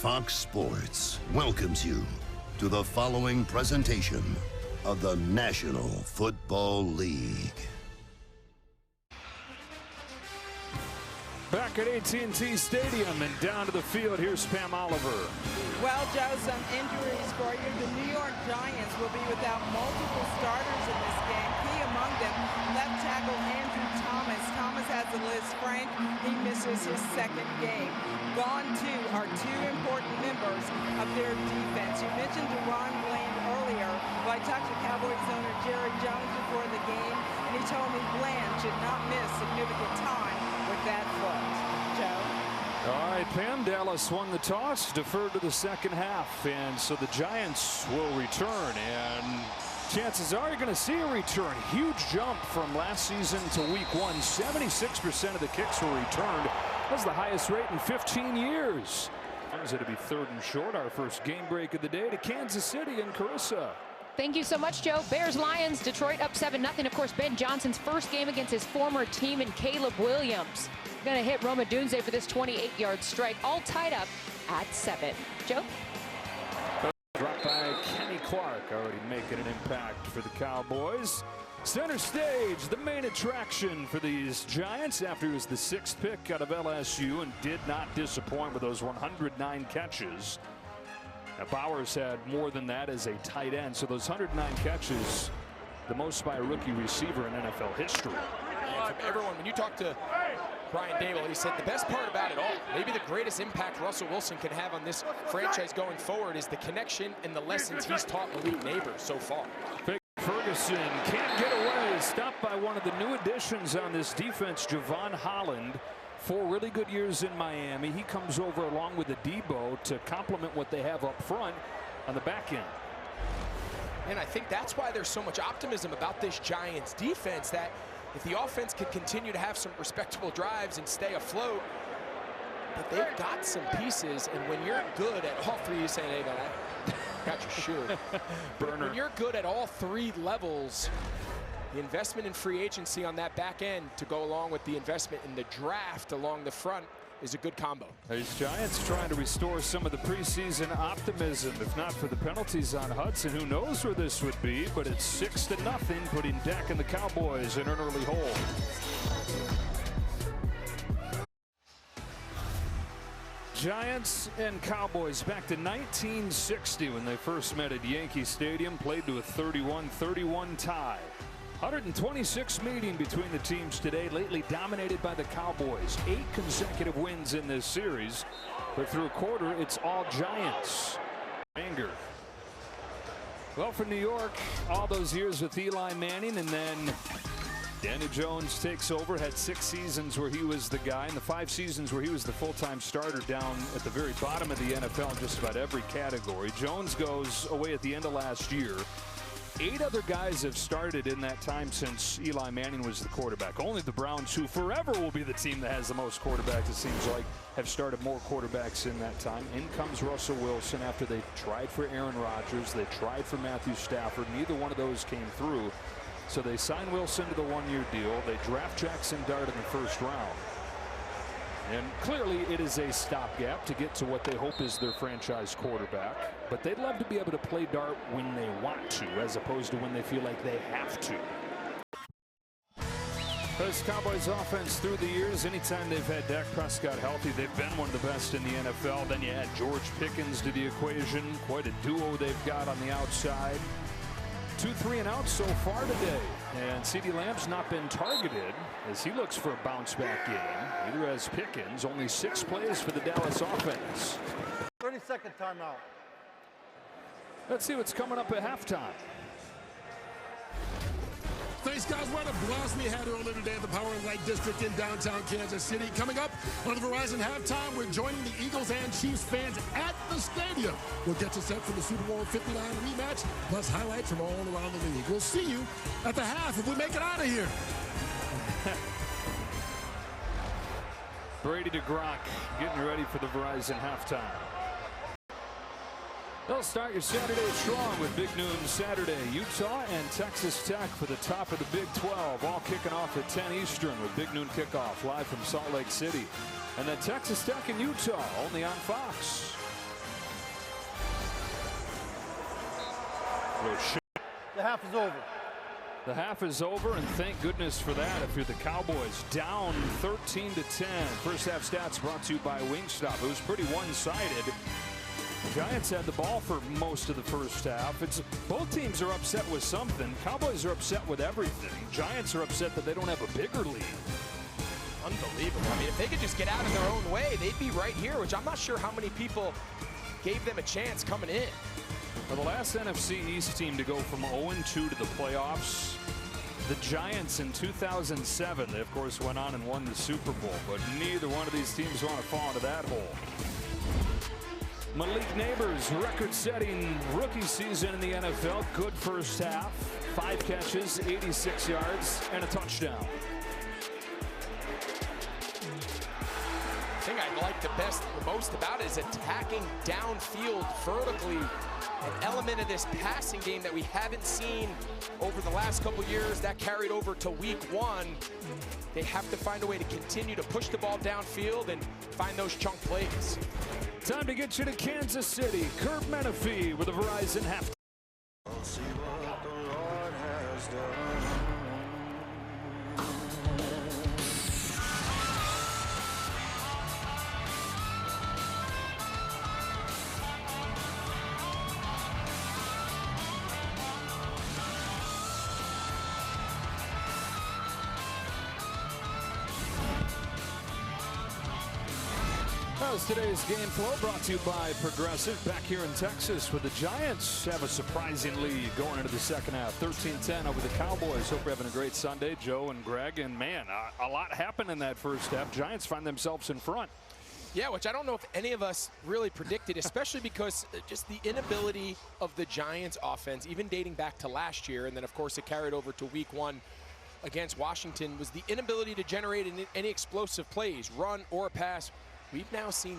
Fox Sports welcomes you to the following presentation of the National Football League. Back at AT&T Stadium and down to the field, here's Pam Oliver. Well, Joe, some injuries for you. The New York Giants will be without multiple starters in this game. Key among them, left tackle Andrew Thomas. Thomas has a list. Frank, he misses his second game. Gone too are two important members of their defense. You mentioned Deron Bland earlier. Well, I talked to Cowboys owner Jerry Jones before the game, and he told me Bland should not miss significant time with that foot. Joe? All right, Pam, Dallas won the toss, deferred to the second half, and so the Giants will return, and chances are you're going to see a return. Huge jump from last season to week one. 76% of the kicks were returned. That's the highest rate in 15 years. It'll be third and short. Our first game break of the day to Kansas City and Carissa. Thank you so much, Joe. Bears-Lions, Detroit up 7-0. Of course, Ben Johnson's first game against his former team, and Caleb Williams going to hit Roma Dunze for this 28-yard strike, all tied up at 7. Joe? Dropped by Kenny Clark, already making an impact for the Cowboys. Center stage, the main attraction for these Giants after he was the 6th pick out of LSU and did not disappoint with those 109 catches. Now, Bowers had more than that as a tight end, so those 109 catches, the most by a rookie receiver in NFL history. And from everyone, when you talk to Brian Dable, he said the best part about it all, maybe the greatest impact Russell Wilson can have on this franchise going forward is the connection and the lessons he's taught Malik Neighbors so far. Ferguson can't get away, stopped by one of the new additions on this defense, Javon Holland. 4 really good years in Miami. He comes over along with the Debo to complement what they have up front on the back end. And I think that's why there's so much optimism about this Giants defense, that if the offense can continue to have some respectable drives and stay afloat, but they've got some pieces, and when you're good at all three, you say, hey, man, I got your shoe. Burner. When you're good at all 3 levels, the investment in free agency on that back end to go along with the investment in the draft along the front is a good combo. These Giants trying to restore some of the preseason optimism. If not for the penalties on Hudson, who knows where this would be, but it's 6-0, putting Dak and the Cowboys in an early hole. Giants and Cowboys back to 1960 when they first met at Yankee Stadium, played to a 31-31 tie. 126 meeting between the teams today, lately dominated by the Cowboys. 8 consecutive wins in this series, but through a quarter, it's all Giants. Anger. Well, for New York, all those years with Eli Manning, and then Danny Jones takes over, had 6 seasons where he was the guy, and the 5 seasons where he was the full-time starter down at the very bottom of the NFL in just about every category. Jones goes away at the end of last year. 8 other guys have started in that time since Eli Manning was the quarterback. Only the Browns, who forever will be the team that has the most quarterbacks, it seems like, have started more quarterbacks in that time. In comes Russell Wilson after they tried for Aaron Rodgers. They tried for Matthew Stafford. Neither one of those came through. So they sign Wilson to the 1-year deal. They draft Jackson Dart in the first round. And clearly it is a stopgap to get to what they hope is their franchise quarterback. But they'd love to be able to play Dart when they want to, as opposed to when they feel like they have to. This Cowboys offense through the years, anytime they've had Dak Prescott healthy, they've been one of the best in the NFL. Then you add George Pickens to the equation. Quite a duo they've got on the outside. 2 3-and-outs so far today, and CeeDee Lamb's not been targeted as he looks for a bounce-back game. Neither has Pickens. Only 6 plays for the Dallas offense. 30-second timeout. Let's see what's coming up at halftime. Thanks, guys. What a blast we had earlier today at the Power and Light District in downtown Kansas City. Coming up on the Verizon Halftime, we're joining the Eagles and Chiefs fans at the stadium. We'll get you set for the Super Bowl 59 rematch, plus highlights from all around the league. We'll see you at the half if we make it out of here. Brady to Gronk getting ready for the Verizon Halftime. They'll start your Saturday strong with Big Noon Saturday. Utah and Texas Tech for the top of the Big 12, all kicking off at 10 Eastern with Big Noon Kickoff live from Salt Lake City. And then Texas Tech and Utah only on Fox. The half is over. The half is over, and thank goodness for that if you're the Cowboys. Down 13-10. First half stats brought to you by Wingstop. It was pretty one-sided. Giants had the ball for most of the first half. Both teams are upset with something. Cowboys are upset with everything. Giants are upset that they don't have a bigger lead. Unbelievable. I mean, if they could just get out of their own way, they'd be right here, which I'm not sure how many people gave them a chance coming in. For the last NFC East team to go from 0-2 to the playoffs, the Giants in 2007, they of course went on and won the Super Bowl, but neither one of these teams want to fall into that hole. Malik Neighbors, record-setting rookie season in the NFL. Good first half, 5 catches, 86 yards, and a touchdown. The thing I like the most about it is attacking downfield vertically. An element of this passing game that we haven't seen over the last couple years. That carried over to week 1. They have to find a way to continue to push the ball downfield and find those chunk plays. Time to get you to Kansas City. Kurt Menefee with a Verizon half. See what the Lord has done. That was today's game flow brought to you by Progressive. Back here in Texas with the Giants have a surprising lead going into the second half. 13-10 over the Cowboys. Hope you're having a great Sunday, Joe and Greg. And man, a lot happened in that first half. Giants find themselves in front. Yeah, which I don't know if any of us really predicted, especially because just the inability of the Giants offense, even dating back to last year, and then of course it carried over to week 1 against Washington, was the inability to generate any explosive plays, run or pass. We've now seen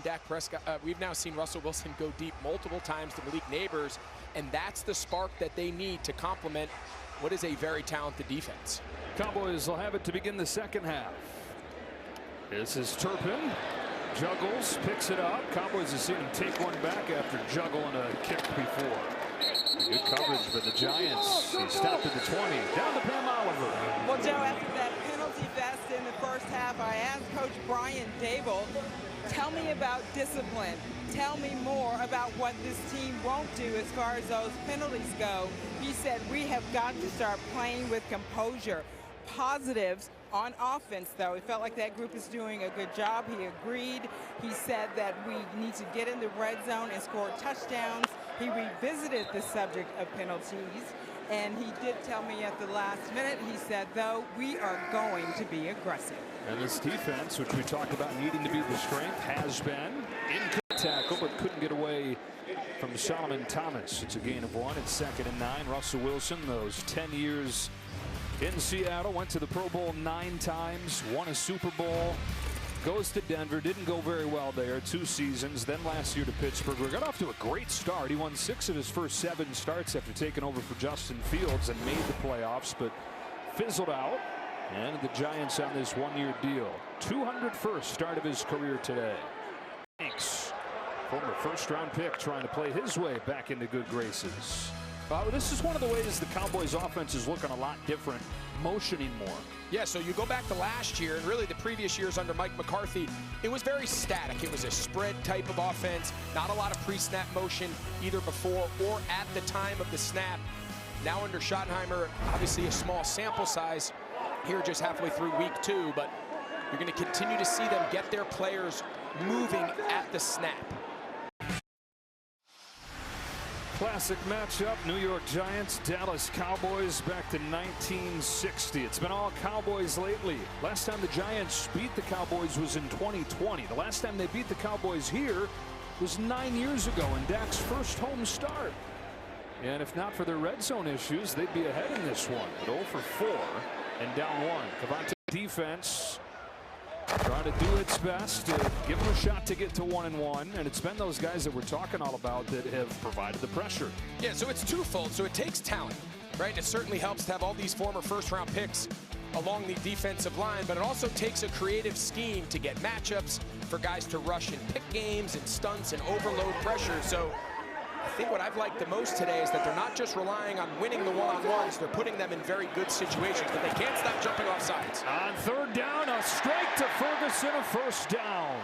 Russell Wilson go deep multiple times to Malik Neighbors, and that's the spark that they need to complement what is a very talented defense. Cowboys will have it to begin the second half. This is Turpin. Juggles, picks it up. Cowboys have seen him take one back after juggling a kick before. Good coverage for the Giants. He stopped at the 20. Down to Pam Oliver. Well, Joe, after that penalty fest in the first half, I asked Coach Brian Dable, tell me about discipline. Tell me more about what this team won't do as far as those penalties go. He said, we have got to start playing with composure. Positives on offense, though. He felt like that group is doing a good job. He agreed. He said that we need to get in the red zone and score touchdowns. He revisited the subject of penalties, and he did tell me at the last minute, he said, though, we are going to be aggressive. And this defense, which we talked about needing to be the strength, has been in good tackle, but couldn't get away from Solomon Thomas. It's a gain of 1. It's 2nd and 9. Russell Wilson, those 10 years in Seattle, went to the Pro Bowl 9 times, won a Super Bowl, goes to Denver, didn't go very well there, 2 seasons, then last year to Pittsburgh. We got off to a great start. He won 6 of his first 7 starts after taking over for Justin Fields and made the playoffs, but fizzled out. And the Giants on this 1-year deal. 201st start of his career today. Thanks. Former first-round pick trying to play his way back into good graces. This is one of the ways the Cowboys offense is looking a lot different, motioning more. Yeah, so you go back to last year, and really the previous years under Mike McCarthy, it was very static. It was a spread type of offense, not a lot of pre-snap motion either before or at the time of the snap. Now under Schottenheimer, obviously a small sample size here just halfway through week 2, but you're going to continue to see them get their players moving at the snap. Classic matchup, New York Giants, Dallas Cowboys back to 1960. It's been all Cowboys lately. Last time the Giants beat the Cowboys was in 2020. The last time they beat the Cowboys here was 9 years ago in Dak's first home start. And if not for their red zone issues, they'd be ahead in this one. But 0 for 4 and down 1. Cavante defense trying to do its best to give them a shot to get to 1-1, and it's been those guys that we're talking all about that have provided the pressure. Yeah, so it's twofold. So it takes talent, right? And it certainly helps to have all these former first-round picks along the defensive line, but it also takes a creative scheme to get matchups for guys to rush and pick games and stunts and overload pressure. So I think what I've liked the most today is that they're not just relying on winning the one-on-ones, they're putting them in very good situations, but they can't stop jumping off sides. On third down, a strike to Ferguson, a first down.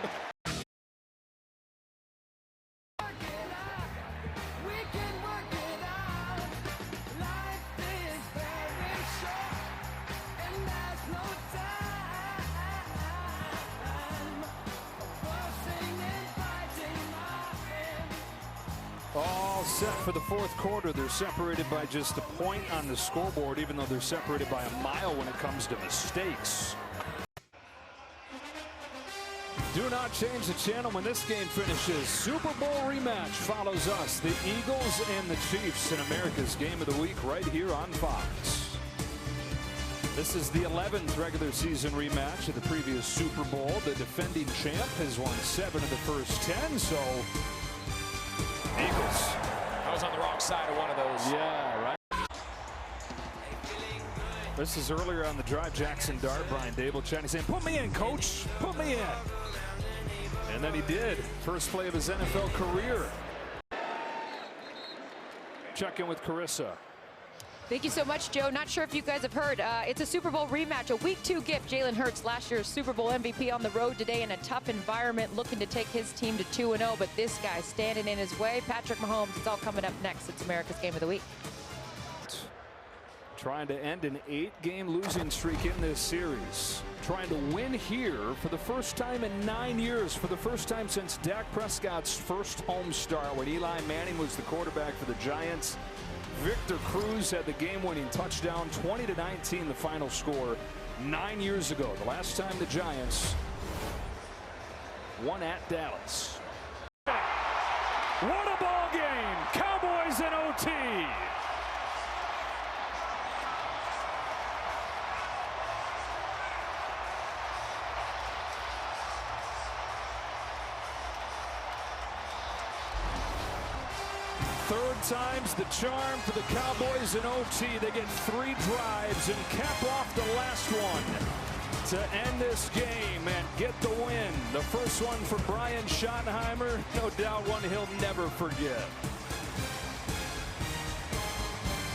All set for the fourth quarter. They're separated by just a point on the scoreboard, even though they're separated by a mile when it comes to mistakes. Do not change the channel when this game finishes. Super Bowl rematch follows us, the Eagles and the Chiefs, in America's Game of the Week right here on Fox. This is the 11th regular season rematch of the previous Super Bowl. The defending champ has won 7 of the first 10, so Eagles. I was on the wrong side of one of those. Yeah, right. This is earlier on the drive. Jackson Dart, Brian Dable chatting, saying, "Put me in, coach. Put me in." And then he did. First play of his NFL career. Check in with Carissa. Thank you so much, Joe. Not sure if you guys have heard. It's a Super Bowl rematch, a Week 2 gift. Jalen Hurts, last year's Super Bowl MVP, on the road today in a tough environment, looking to take his team to 2-0. But this guy standing in his way, Patrick Mahomes. It's all coming up next. It's America's Game of the Week. Trying to end an 8-game losing streak in this series. Trying to win here for the first time in 9 years, for the first time since Dak Prescott's first home start when Eli Manning was the quarterback for the Giants. Victor Cruz had the game-winning touchdown, 20-19 the final score 9 years ago. The last time the Giants won at Dallas. What a ball game! Cowboys in OT. Third time's the charm for the Cowboys in OT. They get 3 drives and cap off the last one to end this game and get the win. The first one for Brian Schottenheimer, no doubt one he'll never forget.